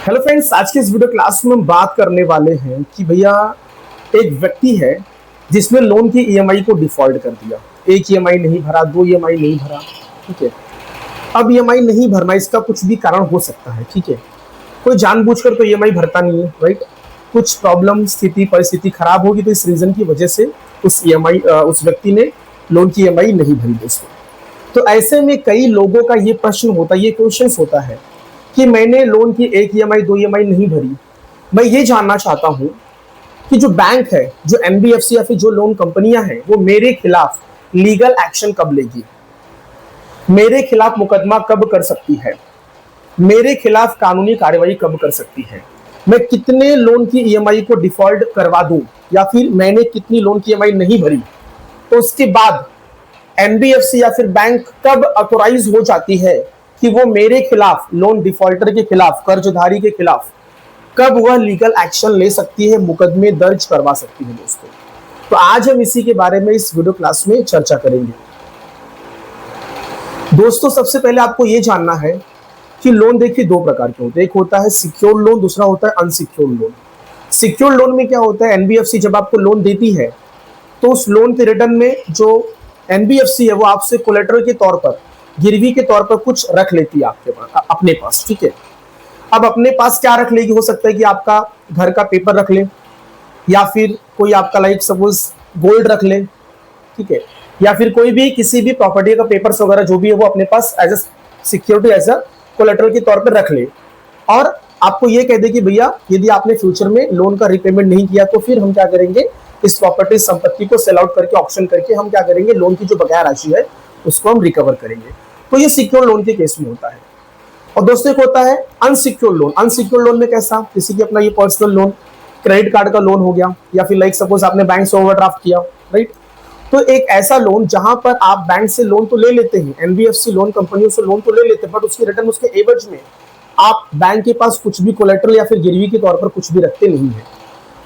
Hello friends, आज के इस वीडियो क्लास में हम बात करने वाले हैं कि भैया एक व्यक्ति है जिसने लोन की ईएमआई को डिफॉल्ट कर दिया। एक ईएमआई नहीं भरा, दो ईएमआई नहीं भरा, ठीक है। अब ईएमआई नहीं भरना, इसका कुछ भी कारण हो सकता है, ठीक है। कोई जानबूझकर तो ईएमआई भरता नहीं है, राइट। कुछ प्रॉब्लम, स्थिति, परिस्थिति खराब होगी तो इस रीजन की वजह से उस व्यक्ति ने लोन की ईएमआई नहीं भरी दोस्तों। तो ऐसे में कई लोगों का ये प्रश्न होता है, ये क्वेश्चन होता है कि मैंने लोन की एक ईएमआई, दो ईएमआई नहीं भरी। मैं ये जानना चाहता हूं कि जो बैंक है, जो एनबीएफसी या फिर जो लोन कंपनियां हैं, वो मेरे खिलाफ लीगल एक्शन कब लेगी, मेरे खिलाफ मुकदमा कब कर सकती है, मेरे खिलाफ कानूनी कार्रवाई कब कर सकती है, मैं कितने लोन की ईएमआई को डिफॉल्ट करवा दूं, या फिर मैंने कितनी लोन की ईएमआई नहीं भरी तो उसके बाद एनबीएफसी या फिर बैंक कब ऑथोराइज हो जाती है कि वो मेरे खिलाफ, लोन डिफॉल्टर के खिलाफ, कर्जधारी के खिलाफ कब वह लीगल एक्शन ले सकती है, मुकदमे दर्ज करवा सकती है दोस्तों। तो आज हम इसी के बारे में इस वीडियो क्लास में चर्चा करेंगे दोस्तों। सबसे पहले आपको यह जानना है कि लोन देखिए दो प्रकार के होते हैं। एक होता है सिक्योर्ड लोन, दूसरा होता है अनसिक्योर्ड लोन। सिक्योर्ड लोन में क्या होता है, एनबीएफसी जब आपको लोन देती है तो उस लोन के रिटर्न में जो एनबीएफसी है वो आपसे कोलेटरल के तौर पर, गिरवी के तौर पर कुछ रख लेती है आपके पास, अपने पास, ठीक है। अब अपने पास क्या रख लेगी, हो सकता है कि आपका घर का पेपर रख ले, या फिर कोई आपका लाइक सपोज गोल्ड रख ले, ठीक है, या फिर कोई भी किसी भी प्रॉपर्टी का पेपर्स वगैरह जो भी है वो अपने पास as a security, as a collateral के तौर पर रख ले, और आपको ये कह दे कि भैया यदि आपने फ्यूचर में लोन का रिपेमेंट नहीं किया तो फिर हम क्या करेंगे, इस प्रॉपर्टी संपत्ति को सेल आउट करके, ऑक्शन करके हम क्या करेंगे, लोन की जो बकाया राशि है उसको हम रिकवर करेंगे। तो ये सिक्योर लोन के केस में होता है। और दोस्तों एक होता है अनसिक्योर लोन। अनसिक्योर लोन में कैसा, किसी की अपना ये पर्सनल लोन, क्रेडिट कार्ड का लोन हो गया, या फिर लाइक सपोज आपने बैंक से ओवरड्राफ्ट किया, राइट। तो एक ऐसा लोन जहां पर आप बैंक से लोन तो ले लेते हैं, एनबीएफसी लोन कंपनियों से लोन तो ले लेते हैं, बट उसकी रिटर्न, उसके एवज में आप बैंक के पास कुछ भी कोलेटरल या फिर गिरवी के तौर पर कुछ भी रखते नहीं है।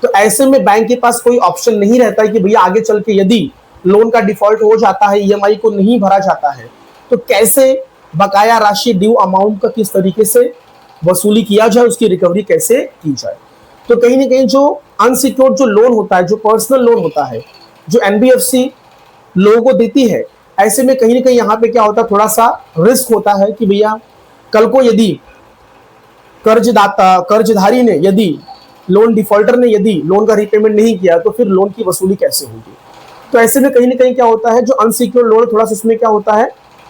तो ऐसे में बैंक के पास कोई ऑप्शन नहीं रहता है कि भैया आगे चल के यदि लोन का डिफॉल्ट हो जाता है, ईएमआई को नहीं भरा जाता है, तो कैसे बकाया राशि, ड्यू अमाउंट का किस तरीके से वसूली किया जाए, उसकी रिकवरी कैसे की जाए। तो कहीं ना कहीं जो अनसिक्योर्ड जो लोन होता है, जो पर्सनल लोन होता है, जो एनबीएफसी लोगों को देती है, ऐसे में कहीं ना कहीं यहाँ पे क्या होता है, थोड़ा सा रिस्क होता है कि भैया कल को यदि कर्जधारी ने, यदि लोन डिफॉल्टर ने यदि लोन का रीपेमेंट नहीं किया तो फिर लोन की वसूली कैसे होगी। तो ऐसे में कहीं ना कहीं क्या होता है, जो अनसिक्योर्ड लोन, थोड़ा सा इसमें क्या होता है,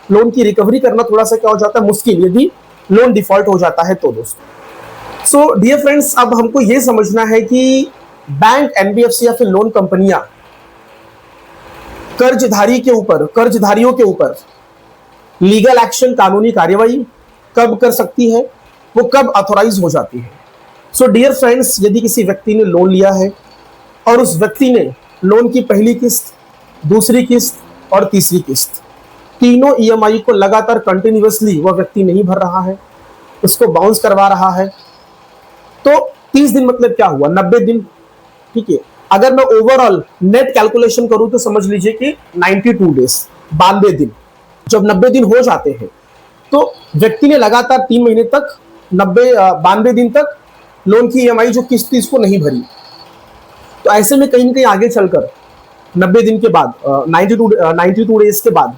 लोन की रिकवरी करना थोड़ा सा क्या हो जाता है, मुश्किल, यदि लोन डिफॉल्ट हो जाता है तो दोस्तों। सो डियर फ्रेंड्स, अब हमको यह समझना है कि बैंक, एनबीएफसी या फिर लोन कंपनियां कर्जधारियों के ऊपर लीगल एक्शन, कानूनी कार्यवाही कब कर सकती है, वो कब ऑथोराइज हो जाती है। सो डियर फ्रेंड्स, यदि किसी व्यक्ति ने लोन लिया है और उस व्यक्ति ने लोन की पहली किस्त, दूसरी किस्त और तीसरी किस्त, तीनों ईएमआई को लगातार कंटिन्यूअसली वह व्यक्ति नहीं भर रहा है, उसको बाउंस करवा रहा है, तो 30 दिन मतलब क्या हुआ, 90 दिन, ठीक है। अगर मैं ओवरऑल नेट कैलकुलेशन करूं तो समझ लीजिए कि 92 डेज, 92 दिन। जब 90 दिन हो जाते हैं तो व्यक्ति ने लगातार 3 महीने तक, 92 दिन तक लोन की ईएमआई जो किस्त थी इसको नहीं भरी। तो ऐसे में कहीं ना कहीं आगे चलकर 90 दिन के बाद, 92 डेज के बाद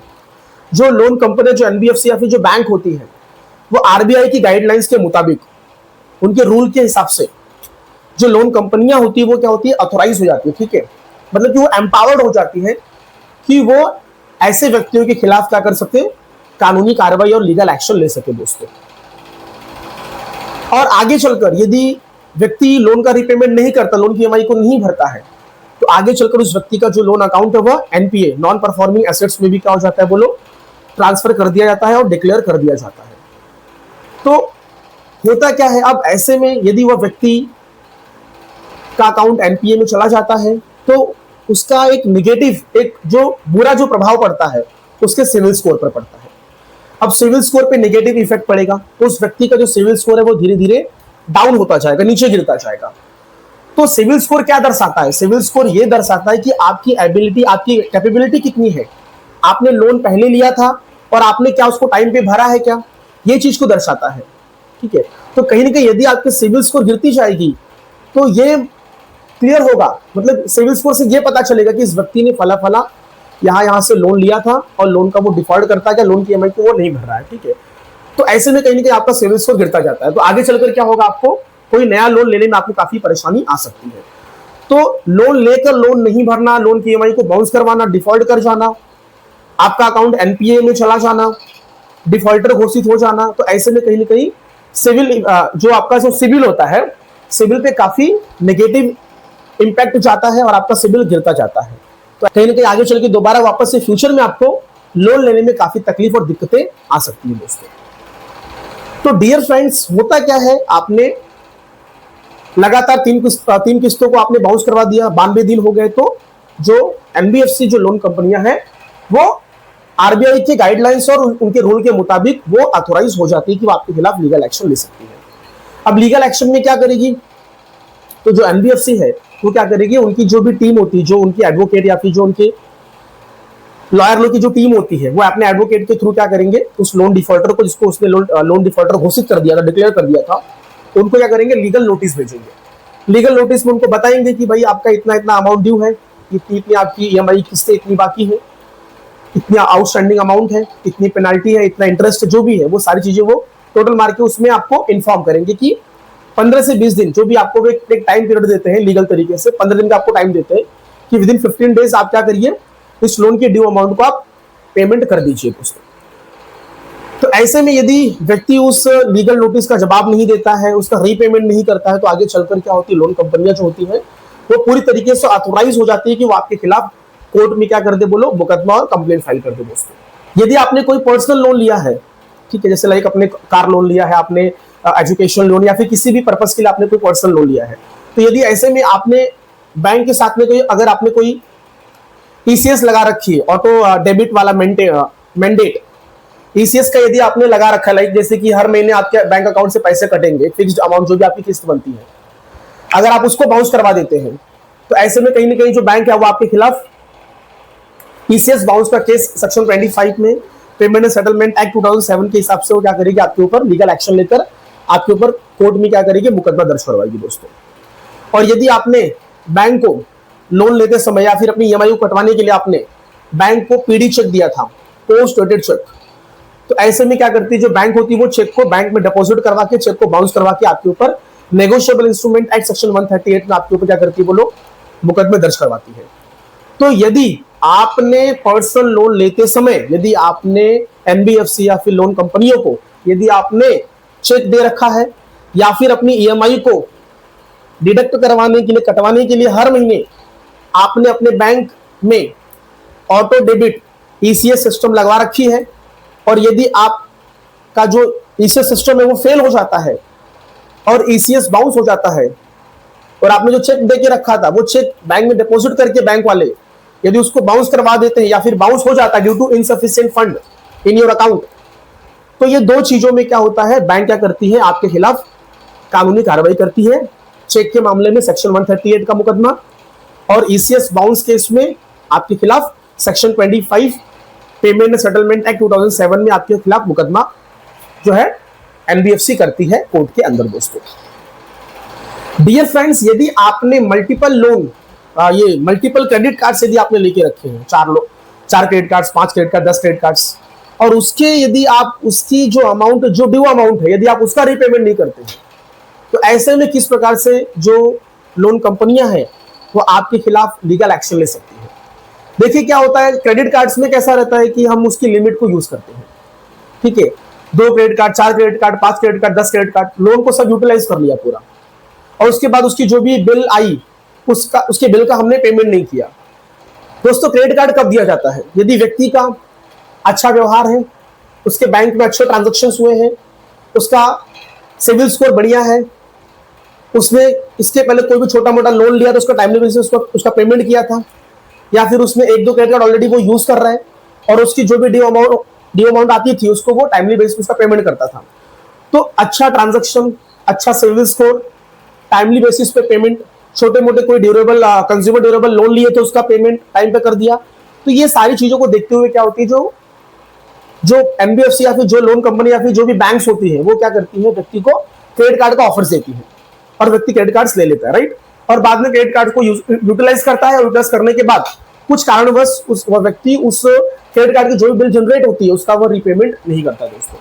जो लोन कंपनी, जो एनबीएफसी या फिर जो बैंक होती है, वो आरबीआई की गाइडलाइंस के मुताबिक, उनके रूल के हिसाब से जो लोन कंपनियां होती है वो क्या होती है, ऑथोराइज हो जाती है, ठीक है। मतलब कि वो एम्पावर्ड हो जाती है कि वो ऐसे व्यक्तियों के खिलाफ क्या कर सकते हैं, कानूनी कार्रवाई और लीगल एक्शन ले सके दोस्तों। और आगे चलकर यदि व्यक्ति लोन का रिपेमेंट नहीं करता, लोन की ईएमआई को नहीं भरता है, तो आगे चलकर उस व्यक्ति का जो लोन अकाउंट है वह एनपीए, नॉन परफॉर्मिंग एसेट्स में भी क्या हो जाता है, बोलो, ट्रांसफर कर दिया जाता है और डिक्लेयर कर दिया जाता है। तो होता क्या है, अब ऐसे में यदि वह व्यक्ति का अकाउंट एनपीए में चला जाता है तो उसका एक निगेटिव, एक जो बुरा जो प्रभाव पड़ता है उसके सिविल स्कोर पर पड़ता है। अब सिविल स्कोर पे नेगेटिव इफेक्ट पड़ेगा तो उस व्यक्ति का जो सिविल स्कोर है वो धीरे धीरे डाउन होता जाएगा, नीचे गिरता जाएगा। तो सिविल स्कोर क्या दर्शाता है, सिविल स्कोर ये दर्शाता है कि आपकी एबिलिटी, आपकी कैपेबिलिटी कितनी है, आपने लोन पहले लिया था और आपने क्या उसको टाइम पे भरा है क्या, ये चीज को दर्शाता है, ठीक है। तो कहीं ना कहीं यदि आपके सिविल स्कोर गिरती जाएगी तो ये क्लियर होगा, मतलब सिविल स्कोर से ये पता चलेगा कि इस व्यक्ति ने फला फला यहाँ से लोन लिया था और लोन का वो डिफॉल्ट करता है, क्या लोन की ईएमआई को वो नहीं भर रहा है, ठीक है। तो ऐसे में कहीं ना कहीं आपका सिविल स्कोर गिरता जाता है, तो आगे चलकर क्या होगा, आपको कोई नया लोन लेने में आपको काफी परेशानी आ सकती है। तो लोन लेकर लोन नहीं भरना, लोन की ईएमआई को बाउंस करवाना, डिफॉल्ट कर जाना, आपका अकाउंट एनपीए में चला जाना, डिफॉल्टर घोषित हो जाना, तो ऐसे में कहीं ना कहीं सिविल जो आपका जो सिविल होता है, सिविल पे काफी नेगेटिव इंपैक्ट जाता है और आपका सिविल गिरता जाता है। तो कहीं ना कहीं आगे चल के दोबारा वापस से फ्यूचर में आपको लोन लेने में काफी तकलीफ और दिक्कतें आ सकती है दोस्तों। तो डियर फ्रेंड्स, होता क्या है, आपने लगातार तीन किस्तों को आपने बाउंस करवा दिया, 92 दिन हो गए, तो जो एनबीएफसी जो लोन कंपनियां हैं वो आरबीआई के गाइडलाइंस और उनके रूल के मुताबिक वो ऑथोराइज हो जाती है कि वो आपके खिलाफ लीगल एक्शन ले सकती है। अब लीगल एक्शन में क्या करेगी, तो जो एनबीएफसी है वो क्या करेगी, उनकी जो भी टीम होती है, जो उनकी एडवोकेट या फिर जो उनके लॉयर लोग की जो टीम होती है, वो अपने एडवोकेट के थ्रू क्या करेंगे, उस लोन डिफॉल्टर को, जिसको उसने लोन डिफॉल्टर घोषित कर दिया था, डिक्लेयर कर दिया था, उनको क्या करेंगे, लीगल नोटिस भेजेंगे। लीगल नोटिस में उनको बताएंगे कि भाई आपका इतना इतना अमाउंट ड्यू है, इतनी आपकी ईएमआई किस्तें इतनी बाकी है, इतना आउटस्टैंडिंग अमाउंट है, इतनी पेनाल्टी है, इतना इंटरेस्ट, जो भी है वो सारी चीजें वो टोटल मार के उसमें आपको इन्फॉर्म करेंगे कि 15 से 20 दिन, जो भी आपको एक टाइम पीरियड देते हैं लीगल तरीके से, 15 दिन का आपको टाइम देते हैं कि विद इन 15 डेज आप क्या करिए, इस लोन के ड्यू अमाउंट को आप पेमेंट कर दीजिए उसको। तो ऐसे में यदि व्यक्ति उस लीगल नोटिस का जवाब नहीं देता है, उसका रीपेमेंट नहीं करता है, तो आगे चलकर क्या होती है, लोन कंपनियां जो होती है वो पूरी तरीके से ऑथोराइज हो जाती है कि वो आपके खिलाफ कोर्ट में क्या कर दे, बोलो, मुकदमा और कंप्लेंट फाइल कर दे दोस्तों। यदि आपने कोई पर्सनल लोन लिया है, ठीक है, जैसे लाइक अपने कार लोन लिया है, आपने एजुकेशन लोन या फिर किसी भी पर्पस के लिए आपने कोई पर्सनल लोन लिया है, तो यदि ऐसे में आपने बैंक के साथ में कोई, अगर आपने कोई ईसीएस लगा रखी है, ऑटो डेबिट वाला मैंडेट, ईसीएस का यदि आपने लगा रखा है, लाइक जैसे कि हर महीने आपके बैंक अकाउंट से पैसे कटेंगे, फिक्स्ड अमाउंट जो भी आपकी किस्त बनती है, अगर आप उसको बाउंस करवा देते हैं, तो ऐसे में कहीं ना कहीं जो बैंक है वो आपके खिलाफ ईसीएस बाउंस का केस सेक्शन 25 में पेमेंट एंड सेटलमेंट एक्ट 2007 के हिसाब से वो क्या करेगी, आपके ऊपर लीगल एक्शन लेकर आपके ऊपर कोर्ट में क्या करेगी, मुकदमा दर्ज करवाएगी दोस्तों। और यदि आपने बैंक को लोन लेते समय या फिर अपनी ईएमआई को कटवाने के लिए आपने बैंक को पीडी चेक दिया था, पोस्ट डेटेड चेक, तो ऐसे में क्या करती है जो बैंक होती है वो चेक को बैंक में डिपॉजिट करवा के, चेक को बाउंस करवा के आपके ऊपर नेगोशिएबल इंस्ट्रूमेंट एक्ट सेक्शन 138 में आपके ऊपर क्या करती है, बोलो, मुकदमे दर्ज करवाती है। तो यदि आपने पर्सनल लोन लेते समय, यदि आपने एनबीएफसी या फिर लोन कंपनियों को यदि आपने चेक दे रखा है या फिर अपनी ईएमआई को डिडक्ट करवाने के लिए, कटवाने के लिए हर महीने आपने अपने बैंक में ऑटो डेबिट ईसीएस सिस्टम लगवा रखी है, और यदि आपका जो ईसीएस सिस्टम है वो फेल हो जाता है और ईसीएस बाउंस हो जाता है, और आपने जो चेक दे के रखा था वो चेक बैंक में डिपॉजिट करके बैंक वाले यदि उसको बाउंस करवा देते हैं या फिर बाउंस हो जाता है due to insufficient fund in your account, तो ये दो चीजों में क्या होता है, बैंक क्या करती है, आपके खिलाफ कानूनी कार्रवाई करती है। चेक के मामले में सेक्शन 138 का मुकदमा, और ईसीएस बाउंस केस में आपके खिलाफ section 25 payment and settlement act 2007 में आपके खिलाफ मुकदमा जो है एनबीएफसी करती है कोर्ट के अंदर दोस्तों। डियर फ्रेंड्स, यदि आपने मल्टीपल लोन, ये मल्टीपल क्रेडिट कार्ड्स यदि आपने लेके रखे हैं, 4 credit cards, 5 credit card, 10 credit cards, और उसके यदि आप उसकी जो अमाउंट, जो ड्यू अमाउंट है, यदि आप उसका रीपेमेंट नहीं करते हैं, तो ऐसे में किस प्रकार से जो लोन कंपनियां हैं वो आपके खिलाफ लीगल एक्शन ले सकती है। देखिए क्या होता है, क्रेडिट कार्ड्स में कैसा रहता है कि हम उसकी लिमिट को यूज करते हैं, ठीक है, 2 credit card, 4 credit card, 5 credit card, 10 credit card, loan को सब यूटिलाइज कर लिया पूरा, और उसके बाद उसकी जो भी बिल आई उसके बिल का हमने पेमेंट नहीं किया। दोस्तों, क्रेडिट कार्ड कब दिया जाता है, यदि व्यक्ति का अच्छा व्यवहार है, उसके बैंक में अच्छे ट्रांजैक्शंस हुए हैं, उसका सिविल स्कोर बढ़िया है, उसने इसके पहले कोई भी छोटा मोटा लोन लिया तो उसका टाइमली बेसिस उसका पेमेंट किया था, या फिर उसने 1-2 क्रेडिट कार्ड ऑलरेडी वो यूज कर रहा है और उसकी जो भी ड्यू अमाउंट आती थी उसको वो टाइमली बेसिस उसका पेमेंट करता था। तो अच्छा ट्रांजैक्शन, अच्छा सिविल स्कोर, टाइमली बेसिस पे पेमेंट, छोटे मोटे कोई ड्यूरेबल कंज्यूमर ड्यूरेबल लोन लिए तो उसका पेमेंट टाइम पे कर दिया। तो ये सारी चीजों को देखते हुए क्या होती है, जो एनबीएफसी या फिर जो लोन कंपनी या फिर जो भी बैंक्स होती है वो क्या करती है, व्यक्ति को क्रेडिट कार्ड का ऑफर्स देती है और व्यक्ति क्रेडिट कार्ड्स ले लेता है, राइट। और बाद में क्रेडिट कार्ड को यूटिलाइज करता है और यूटिलाइज करने के बाद कुछ कारणवश वह व्यक्ति उस क्रेडिट कार्ड की जो भी बिल जनरेट होती है उसका वो रीपेमेंट नहीं करता दोस्तों।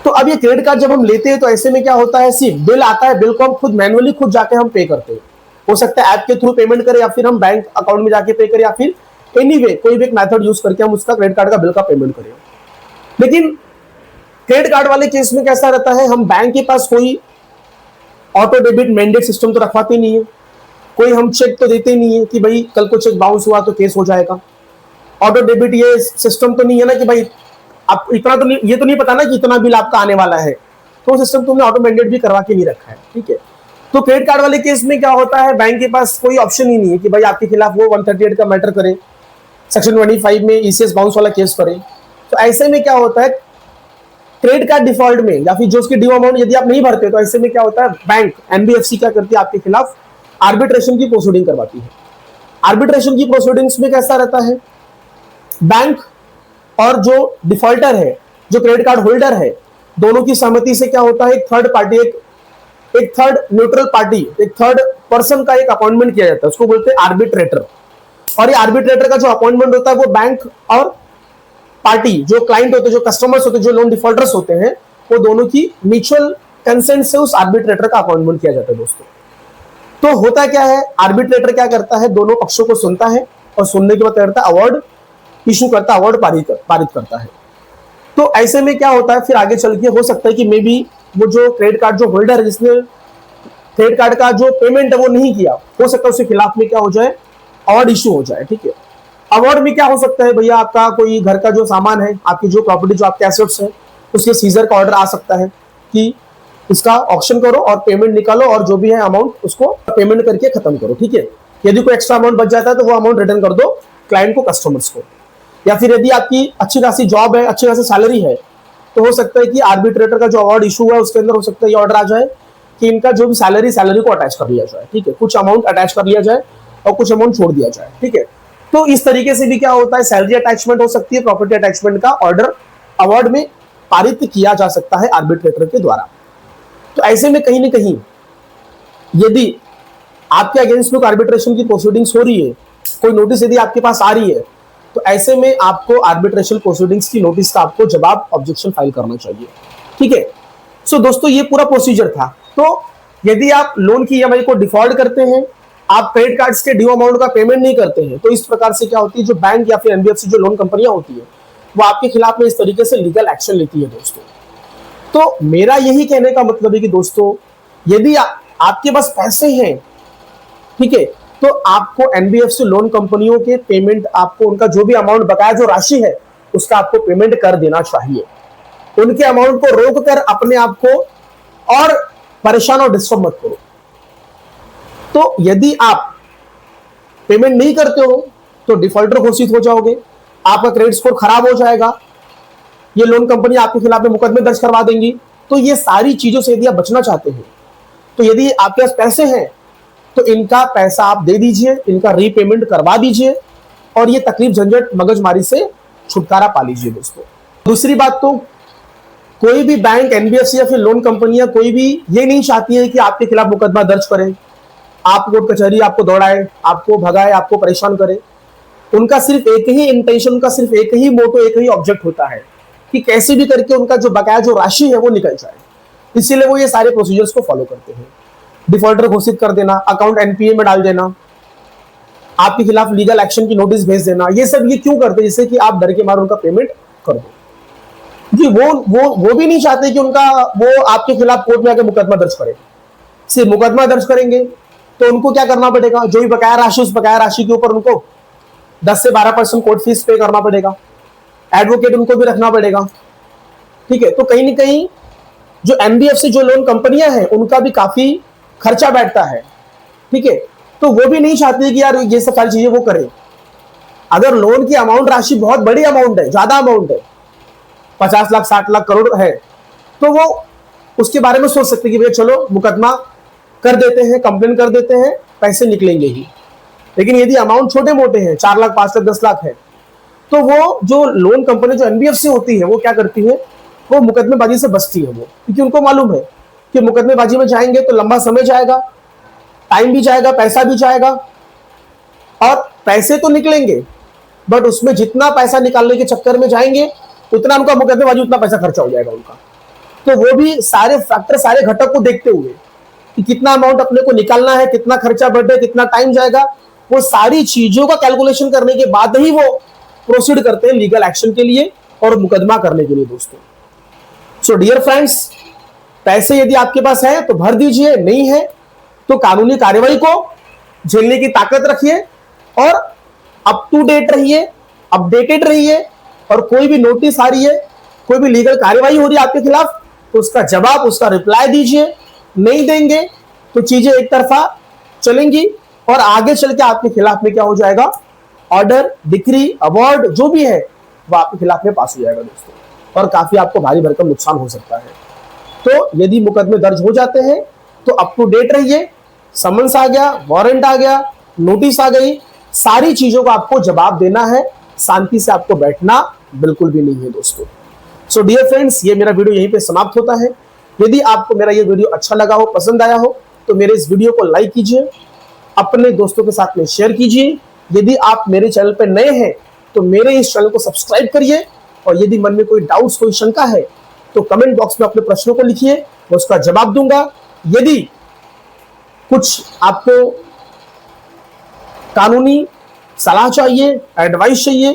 तो अब ये क्रेडिट कार्ड जब हम लेते हैं तो ऐसे में क्या होता है, सिर्फ बिल आता है, बिल को हम खुद मैनुअली खुद जाके हम पे करते हैं। हो सकता है ऐप के थ्रू पेमेंट करें या फिर हम बैंक अकाउंट में जाके पे करें या फिर एनीवे कोई भी एक मेथड यूज करके हम उसका क्रेडिट कार्ड का बिल का पेमेंट करें। लेकिन क्रेडिट कार्ड वाले केस में कैसा रहता है, हम बैंक के पास कोई ऑटो डेबिट मैंडेट सिस्टम तो रखवाते नहीं है, कोई हम चेक तो देते नहीं है कि भाई कल को चेक बाउंस हुआ तो केस हो जाएगा। ऑटो डेबिट ये सिस्टम तो नहीं है ना कि भाई आप इतना तो नहीं, ये तो नहीं पता ना कि इतना बिल आपका आने वाला है, तो सिस्टम तुमने ऑटो मैंडेट भी करवा के नहीं रखा है, ठीक है। तो क्रेडिट कार्ड वाले केस में क्या होता है, बैंक के पास कोई ऑप्शन ही नहीं है कि भाई आपके खिलाफ वो 138 का मैटर करे, सेक्शन 25 में ईसीएस बाउंस वाला केस करे। तो ऐसे में क्या होता है, क्रेडिट कार्ड डिफॉल्ट में या फिर जो उसकी ड्यू अमाउंट यदि आप नहीं भरते तो ऐसे में क्या होता है, बैंक एनबीएफसी क्या करती है, आपके खिलाफ आर्बिट्रेशन की प्रोसीडिंग करवाती है। आर्बिट्रेशन की प्रोसीडिंग्स में कैसा रहता है, बैंक और जो डिफॉल्टर है, जो क्रेडिट कार्ड होल्डर है, दोनों की सहमति से क्या होता है, एक थर्ड पार्टी, एक थर्ड न्यूट्रल पार्टी, एक थर्ड पर्सन का एक अपॉइंटमेंट किया जाता है, उसको बोलते हैं आर्बिट्रेटर। और ये आर्बिट्रेटर का जो अपॉइंटमेंट होता है वो बैंक और पार्टी, जो क्लाइंट होते हैं, जो कस्टमर्स होते हैं, जो लोन डिफॉल्टर्स होते हैं, वो दोनों की म्यूचुअल कंसेंट से उस आर्बिट्रेटर का अपॉइंटमेंट किया जाता है दोस्तों। तो होता क्या है, आर्बिट्रेटर क्या करता है, दोनों पक्षों को सुनता है और सुनने के बाद करता है अवार्ड इशू करता है, अवार्ड पारित करता है। तो ऐसे में क्या होता है, फिर आगे चल के हो सकता है कि मे बी वो जो क्रेडिट कार्ड जो होल्डर है, जिसने क्रेडिट कार्ड का जो पेमेंट है वो नहीं किया, हो सकता है उसके खिलाफ में क्या हो जाए, अवार्ड इशू हो जाए, ठीक है। अवार्ड में क्या हो सकता है भैया, आपका कोई घर का जो सामान है, आपकी जो प्रॉपर्टी, जो आपके एसेट्स है, उसके सीजर का ऑर्डर आ सकता है कि इसका ऑक्शन करो और पेमेंट निकालो और जो भी है अमाउंट उसको पेमेंट करके खत्म करो, ठीक है। यदि कोई एक्स्ट्रा अमाउंट बच जाता है तो वो अमाउंट रिटर्न कर दो क्लाइंट को, कस्टमर्स को। या फिर यदि आपकी अच्छी खासी जॉब है, अच्छी खासी सैलरी है, तो हो सकता है कि आर्बिट्रेटर का जो अवार्ड इशू है उसके अंदर हो सकता है ये ऑर्डर आ जाए कि इनका जो भी सैलरी को अटैच कर लिया जाए, ठीक है। कुछ अमाउंट अटैच कर लिया जाए और कुछ अमाउंट छोड़ दिया जाए, ठीक है। तो इस तरीके से भी क्या होता है, सैलरी अटैचमेंट हो सकती है, प्रॉपर्टी अटैचमेंट का ऑर्डर अवार्ड में पारित किया जा सकता है आर्बिट्रेटर के द्वारा। तो ऐसे में कहीं ना कहीं यदि आपके अगेंस्ट में आर्बिट्रेशन की प्रोसीडिंग्स हो रही है, कोई नोटिस यदि आपके पास आ रही है, तो ऐसे में आपको आर्बिट्रेशन प्रोसीडिंग्स की नोटिस का आपको जवाब ऑब्जेक्शन फाइल करना चाहिए, ठीक है। सो दोस्तों ये पूरा प्रोसीजर था। तो यदि आप लोन की ईएमआई को डिफॉल्ट करते हैं, आप क्रेडिट कार्ड्स के ड्यू अमाउंट का पेमेंट नहीं करते हैं, तो इस प्रकार से क्या होती है, जो बैंक या फिर एनबीएफसी जो लोन कंपनियां होती है वो आपके खिलाफ में इस तरीके से लीगल एक्शन लेती है दोस्तों। तो मेरा यही कहने का मतलब है कि दोस्तों यदि आपके पास पैसे हैं, ठीक है, तो आपको एनबीएफसी लोन कंपनियों के पेमेंट, आपको उनका जो भी अमाउंट बकाया जो राशि है उसका आपको पेमेंट कर देना चाहिए। उनके अमाउंट को रोक कर अपने आप को और परेशान और डिस्टर्ब मत करो। तो यदि आप पेमेंट नहीं करते हो तो डिफॉल्टर घोषित हो जाओगे, आपका क्रेडिट स्कोर खराब हो जाएगा, ये लोन कंपनी आपके खिलाफ में मुकदमे दर्ज करवा देंगी। तो ये सारी चीजों से यदि आप बचना चाहते हैं, तो यदि आपके पास पैसे हैं तो इनका पैसा आप दे दीजिए, इनका रीपेमेंट करवा दीजिए और ये तकलीफ झंझट मगजमारी से छुटकारा पा लीजिए दोस्तों। दूसरी बात, तो कोई भी बैंक, एनबीएफसी या फिर लोन कंपनियां कोई भी ये नहीं चाहती है कि आपके खिलाफ मुकदमा दर्ज करें, आप कोर्ट कचहरी आपको दौड़ाए, आपको भगाए, आपको परेशान करे। उनका सिर्फ एक ही इंटेंशन, उनका सिर्फ एक ही मोटो, एक ही ऑब्जेक्ट होता है कि कैसे भी करके उनका जो बकाया जो राशि है वो निकल जाए। इसीलिए वो ये सारे प्रोसीजर्स को फॉलो करते हैं। डिफॉल्टर घोषित कर देना, अकाउंट एनपीए में डाल देना, आपके खिलाफ लीगल एक्शन की नोटिस भेज देना, ये सब ये क्यों करते हैं, जिससे कि आप डर के मारे उनका पेमेंट कर दो। जी वो भी नहीं चाहते कि उनका वो आपके खिलाफ कोर्ट में आकर मुकदमा दर्ज करे। सिर्फ मुकदमा दर्ज करेंगे तो उनको क्या करना पड़ेगा, जो भी बकाया राशि, उस बकाया राशि के ऊपर उनको 10 से 12% कोर्ट फीस पे करना पड़ेगा, एडवोकेट उनको भी रखना पड़ेगा, ठीक है। तो कहीं ना कहीं जो एनबीएफसी जो लोन कंपनियां हैं उनका भी काफी खर्चा बैठता है, ठीक है। तो वो भी नहीं चाहती कि यार ये सब सारी चीजें वो करें। अगर लोन की अमाउंट राशि बहुत बड़ी अमाउंट है, ज्यादा अमाउंट है, 50 लाख 60 लाख करोड़ है, तो वो उसके बारे में सोच सकते कि भैया चलो मुकदमा कर देते हैं, कंप्लेन कर देते हैं, पैसे निकलेंगे ही। लेकिन यदि अमाउंट छोटे मोटे हैं, 4 लाख 5 लाख 10 लाख है, तो वो जो लोन कंपनी जो एनबीएफसी होती है वो क्या करती है, वो मुकदमेबाजी से बचती है वो, क्योंकि उनको मालूम है कि मुकदमेबाजी में जाएंगे तो लंबा समय जाएगा, टाइम भी जाएगा, पैसा भी जाएगा, और पैसे तो निकलेंगे बट उसमें जितना पैसा निकालने के चक्कर में जाएंगे उतना उनका मुकदमेबाजी, उतना पैसा खर्चा हो जाएगा उनका। तो वो भी सारे फैक्टर, सारे घटक को देखते हुए कि कितना अमाउंट अपने को निकालना है, कितना खर्चा बढ़ रहा है, कितना टाइम जाएगा, वो सारी चीजों का कैलकुलेशन करने के बाद ही वो प्रोसीड करते हैं लीगल एक्शन के लिए और मुकदमा करने के लिए दोस्तों। सो डियर फ्रेंड्स, पैसे यदि आपके पास है तो भर दीजिए, नहीं है तो कानूनी कार्रवाई को झेलने की ताकत रखिए और अप टू डेट रहिए, अपडेटेड रहिए, और कोई भी नोटिस आ रही है, कोई भी लीगल कार्रवाई हो रही है आपके खिलाफ तो उसका जवाब, उसका रिप्लाई दीजिए। नहीं देंगे तो चीजें एक तरफा चलेंगी और आगे चल के आपके खिलाफ में क्या हो जाएगा, ऑर्डर, डिक्री, अवार्ड जो भी है वो आपके खिलाफ में पास हो जाएगा दोस्तों, और काफी आपको भारी भरकम नुकसान हो सकता है। तो यदि मुकदमे दर्ज हो जाते हैं तो अप टू डेट रहिए, समन्स आ गया, वारंट आ गया, नोटिस आ गई, सारी चीजों का आपको जवाब देना है, शांति से आपको बैठना बिल्कुल भी नहीं है दोस्तों। सो डियर फ्रेंड्स, ये मेरा वीडियो यहीं पे समाप्त होता है। यदि आपको मेरा ये वीडियो अच्छा लगा हो, पसंद आया हो, तो मेरे इस वीडियो को लाइक कीजिए, अपने दोस्तों के साथ में शेयर कीजिए। यदि आप मेरे चैनल पर नए हैं तो मेरे इस चैनल को सब्सक्राइब करिए, और यदि मन में कोई डाउट्स, कोई शंका है तो कमेंट बॉक्स में अपने प्रश्नों को लिखिए, मैं उसका जवाब दूंगा। यदि कुछ आपको कानूनी सलाह चाहिए, एडवाइस चाहिए,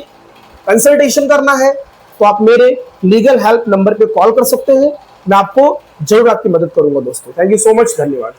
कंसल्टेशन करना है तो आप मेरे लीगल हेल्प नंबर पे कॉल कर सकते हैं, मैं आपको जरूर आपकी मदद करूंगा दोस्तों। थैंक यू सो मच, धन्यवाद।